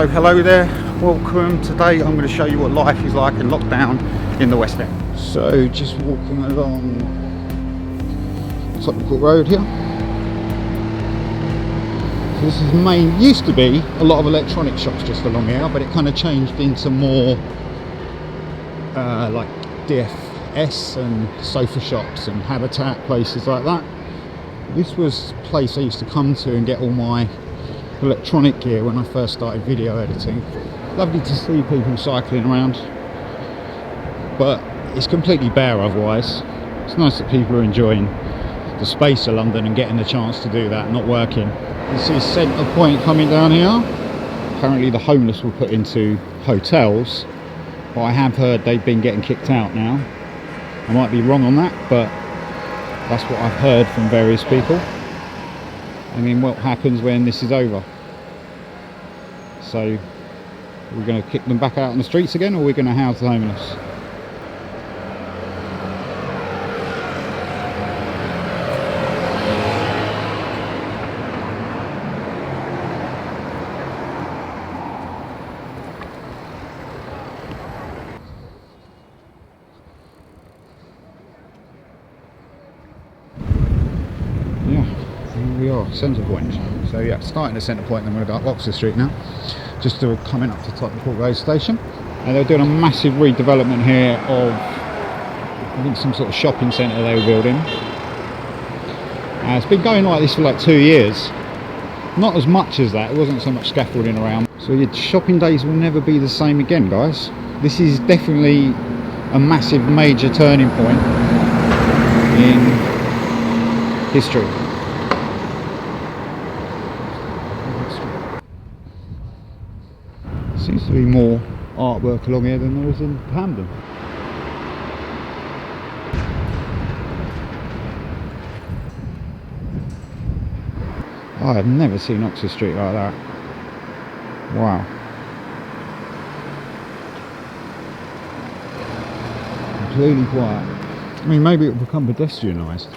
So hello there, welcome. Today I'm going to show you what life is like in lockdown in the West End. So just walking along Tottenham Court Road here. So this is used to be a lot of electronic shops just along here, but it kind of changed into more like DFS and sofa shops and Habitat, places like that. This was a place I used to come to and get all my electronic gear when I first started video editing. Lovely to see people cycling around, but it's completely bare otherwise. It's nice that people are enjoying the space of London and getting the chance to do that, not working. You see Centre Point coming down here. Apparently the homeless were put into hotels, but I have heard they've been getting kicked out now. I might be wrong on that, but that's what I've heard from various people. I mean, what happens when this is over? So, we're going to kick them back out on the streets again, or we're going to house the homeless? We are Centre Point. So yeah, starting at Centre Point, then we're going to go up Oxford Street now, just to coming up to Tottenham Court Road station. And they're doing a massive redevelopment here of, I think, some sort of shopping centre they were building. It's been going like this for like 2 years. Not as much as that, it wasn't so much scaffolding around. So your shopping days will never be the same again, guys. This is definitely a massive, major turning point in history. Seems to be more artwork along here than there is in Camden. Oh, I've never seen Oxford Street like that. Wow. Completely quiet. I mean, maybe it will become pedestrianised.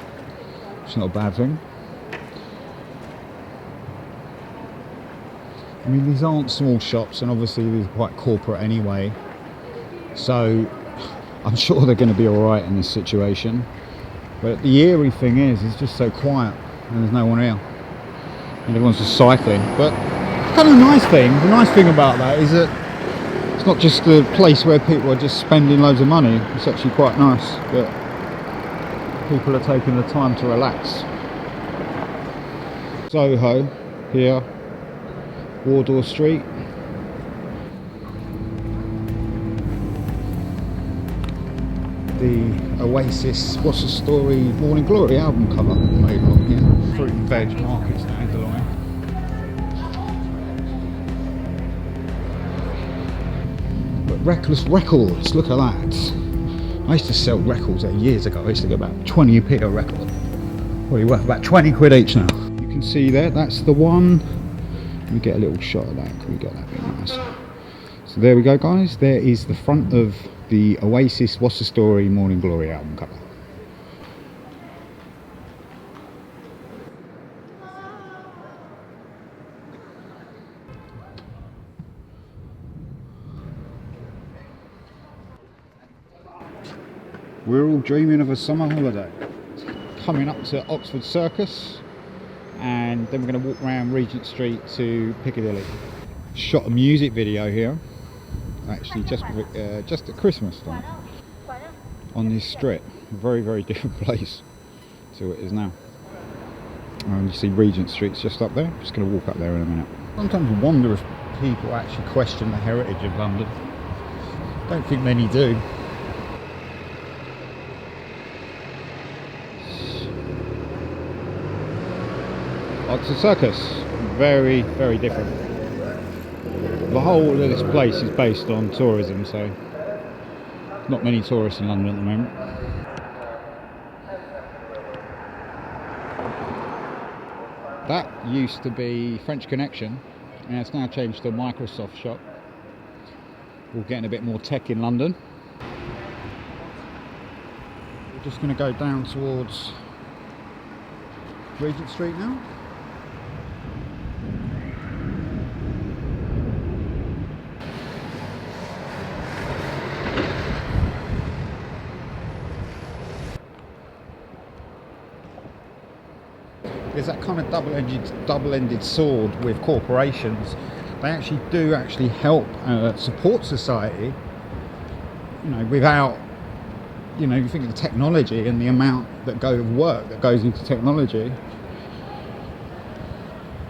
It's not a bad thing. I mean, these aren't small shops, and obviously these are quite corporate anyway, so I'm sure they're going to be alright in this situation. But the eerie thing is, it's just so quiet and there's no one here, and everyone's just cycling. But kind of a nice thing, the nice thing about that is that it's not just a place where people are just spending loads of money. It's actually quite nice that people are taking the time to relax. Soho here, Wardour Street. The Oasis What's the Story Morning Glory album cover made along here. Fruit and veg markets now along here. But Reckless Records, look at that. I used to sell records there years ago. I used to get about 20p a record. Probably worth about 20 quid each now. You can see there, that's the one. Let me get a little shot of that. Can we get that bit nice? So there we go, guys. There is the front of the Oasis What's the Story Morning Glory album cover. We're all dreaming of a summer holiday. Coming up to Oxford Circus, and then we're going to walk around Regent Street to Piccadilly. Shot a music video here, actually just at Christmas time, on this strip. A very, very different place to what it is now. And you see Regent Street's just up there. I'm just going to walk up there in a minute. Sometimes I wonder if people actually question the heritage of London. I don't think many do. Oxford Circus, very, very different. The whole of this place is based on tourism, so not many tourists in London at the moment. That used to be French Connection, and it's now changed to a Microsoft shop. We're getting a bit more tech in London. We're just going to go down towards Regent Street now. there's that kind of double-ended sword with corporations. They actually do help support society, you know, without, you know, you think of the technology and the amount of work that goes into technology,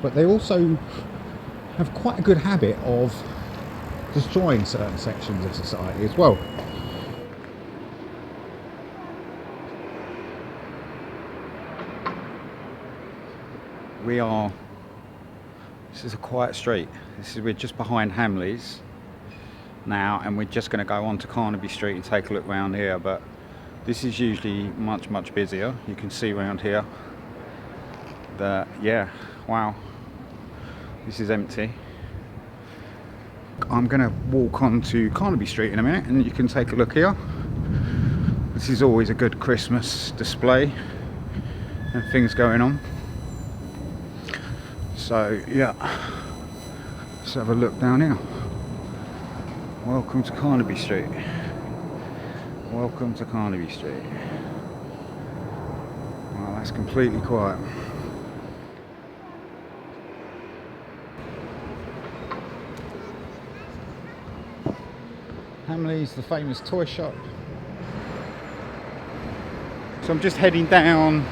but they also have quite a good habit of destroying certain sections of society as well. This is a quiet street. We're just behind Hamleys now, and we're just going to go on to Carnaby Street and take a look around here, but this is usually much busier. You can see around here that, yeah, wow, this is empty. I'm going to walk on to Carnaby Street in a minute and you can take a look here. This is always a good Christmas display and things going on. So yeah, let's have a look down here. Welcome to Carnaby Street. Welcome to Carnaby Street. Well, that's completely quiet. Hamleys, the famous toy shop. So I'm just heading down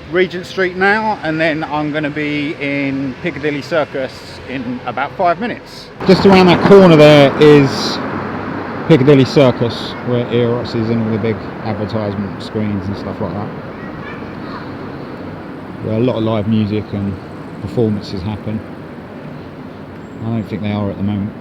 Regent Street now, and then I'm going to be in Piccadilly Circus in about 5 minutes. Just around that corner there is Piccadilly Circus, where Eros is and all the big advertisement screens and stuff like that, where a lot of live music and performances happen. I don't think they are at the moment.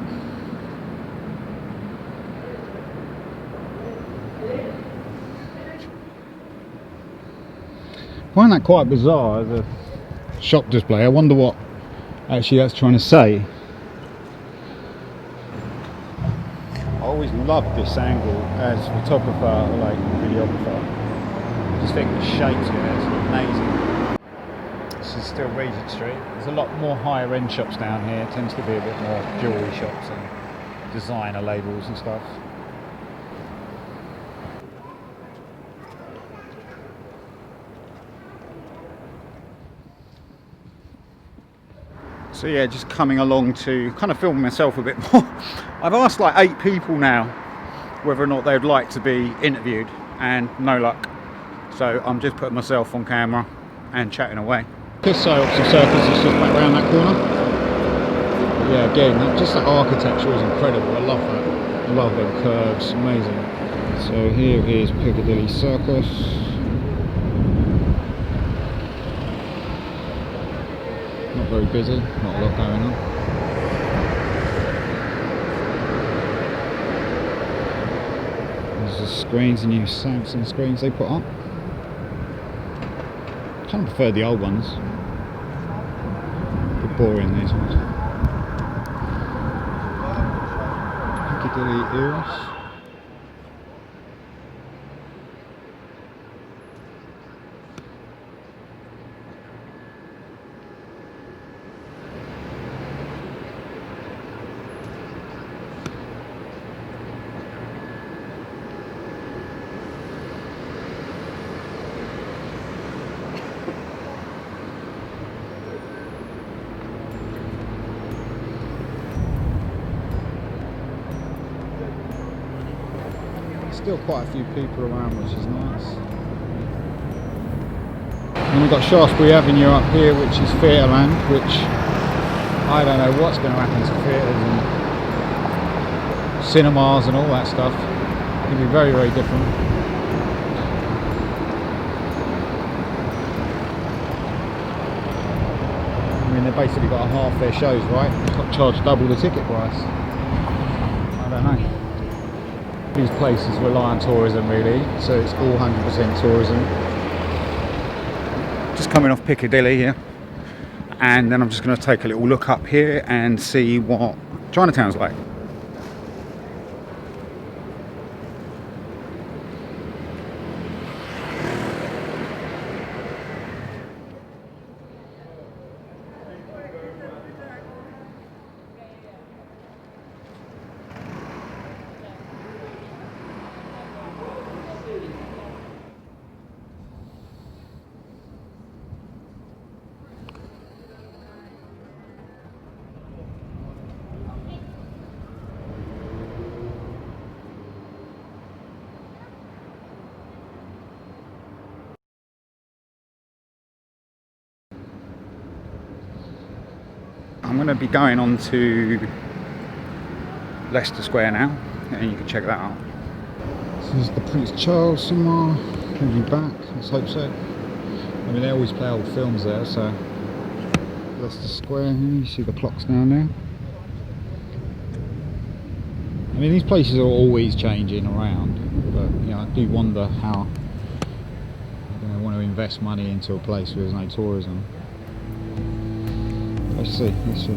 I find that quite bizarre as a shop display. I wonder what actually that's trying to say. I always loved this angle as a photographer or like videographer. I just think the shapes here is amazing. This is still Regent Street. There's a lot more higher end shops down here. It tends to be a bit more jewellery shops and designer labels and stuff. So yeah, just coming along to kind of film myself a bit more. I've asked like 8 people now whether or not they'd like to be interviewed, and no luck. So I'm just putting myself on camera and chatting away. This Circus is just back around that corner. But yeah, again, just the architecture is incredible. I love that. I love them curves, amazing. So here is Piccadilly Circus. Not very busy, not a lot going on. There's the screens, the new Samsung screens they put up. Kind of prefer the old ones. A bit boring, these ones. Piccadilly Eros. Still quite a few people around, which is nice. And we've got Shaftesbury Avenue up here, which is Theatreland, which I don't know what's going to happen to theatres and cinemas and all that stuff. It'll be very, very different. I mean, they've basically got to half their shows, right? They've got to charge double the ticket price. I don't know. These places rely on tourism really, so it's all 100% tourism. Just coming off Piccadilly here, and then I'm just going to take a little look up here and see what Chinatown's like. I'm going to be going on to Leicester Square now, and you can check that out. This is the Prince Charles Cinema. He'll be back, let's hope so. I mean, they always play old films there, so. Leicester Square, you see the clocks down there. I mean, these places are always changing around, but you know, I do wonder how I want to invest money into a place where there's no tourism. Let's see, let's see.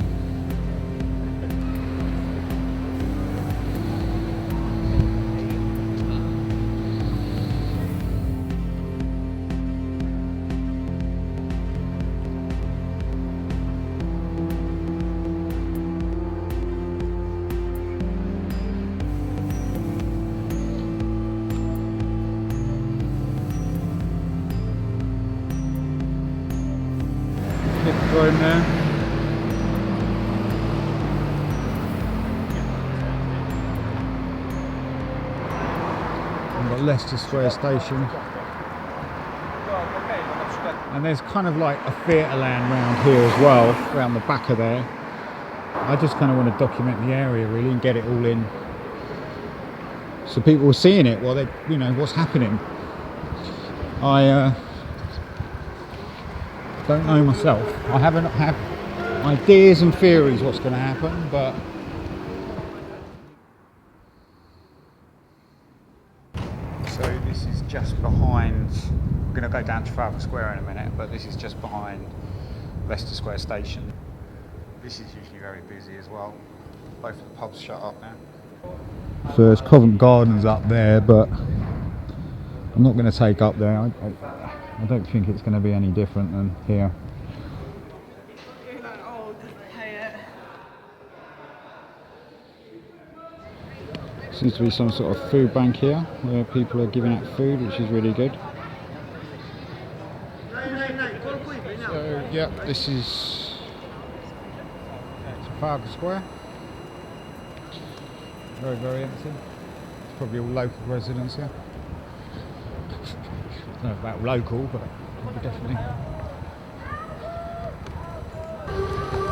Going there. We've got Leicester Square station, and there's kind of like a theatre land round here as well, around the back of there. I just kind of want to document the area really and get it all in, so people are seeing it while they, you know, what's happening. I don't know myself. I haven't had ideas and theories what's going to happen, but so this is just behind. We're going to go down Trafalgar Square in a minute, but this is just behind Leicester Square station. This is usually very busy as well. Both of the pubs shut up now. So there's Covent Gardens up there, but I'm not going to take up there. I don't think it's going to be any different than here. Seems to be some sort of food bank here where people are giving out food, which is really good. So yeah, this is Trafalgar Square. Very, very empty. It's probably all local residents here. I don't know about local, but definitely.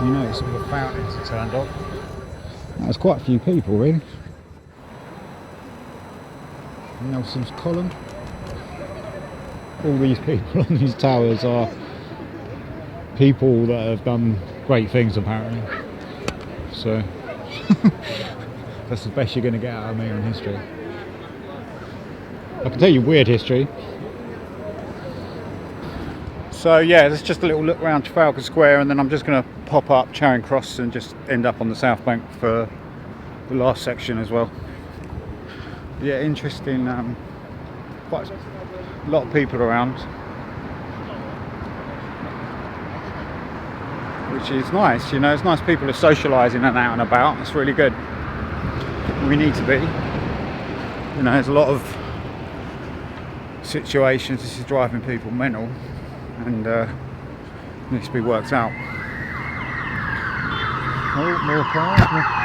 You notice all the fountains are turned off. There's quite a few people, really. Nelson's Column. All these people on these towers are people that have done great things, apparently. So that's the best you're going to get out of me on history. I can tell you weird history. So yeah, that's just a little look around Trafalgar Square, and then I'm just going to pop up Charing Cross and just end up on the South Bank for the last section as well. Yeah, interesting. Quite a lot of people around, which is nice. You know, it's nice people are socialising and out and about. It's really good. We need to be. You know, there's a lot of situations. This is driving people mental, and needs to be worked out. Oh, more cars.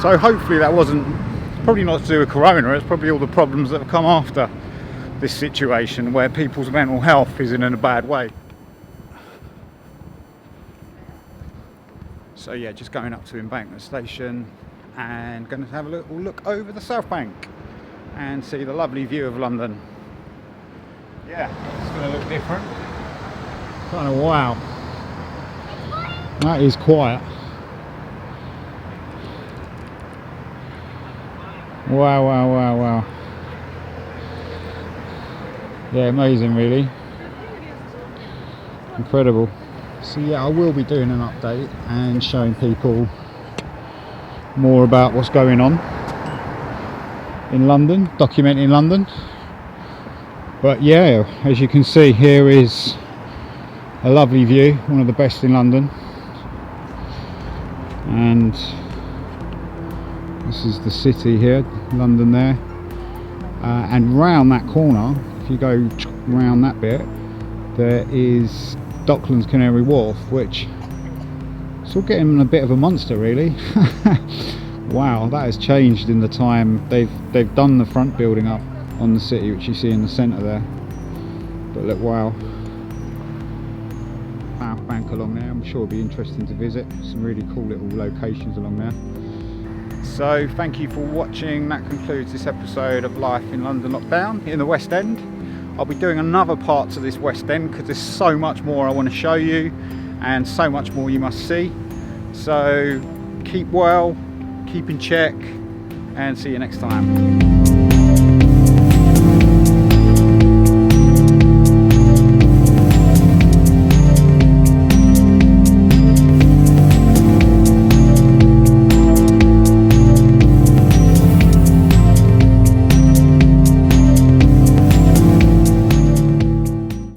So hopefully that wasn't, probably not to do with Corona, it's probably all the problems that have come after this situation where people's mental health is in a bad way. So yeah, just going up to Embankment Station and going to have a little look over the South Bank and see the lovely view of London. Yeah, it's going to look different. Kind of wow. That is quiet. Wow, wow, wow, wow. Yeah, amazing really. Incredible. So yeah, I will be doing an update and showing people more about what's going on in London, documenting London. But yeah, as you can see, here is a lovely view, one of the best in London. And this is the city here, London there, and round that corner, if you go round that bit, there is Docklands Canary Wharf, which is all getting a bit of a monster really. Wow, that has changed in the time. They've done the front building up on the city, which you see in the centre there. But look, wow. South Bank along there, I'm sure it'll be interesting to visit. Some really cool little locations along there. So thank you for watching. That concludes this episode of Life in London Lockdown in the West End. I'll be doing another part to this West End because there's so much more I want to show you and so much more you must see. So keep well, keep in check, and see you next time.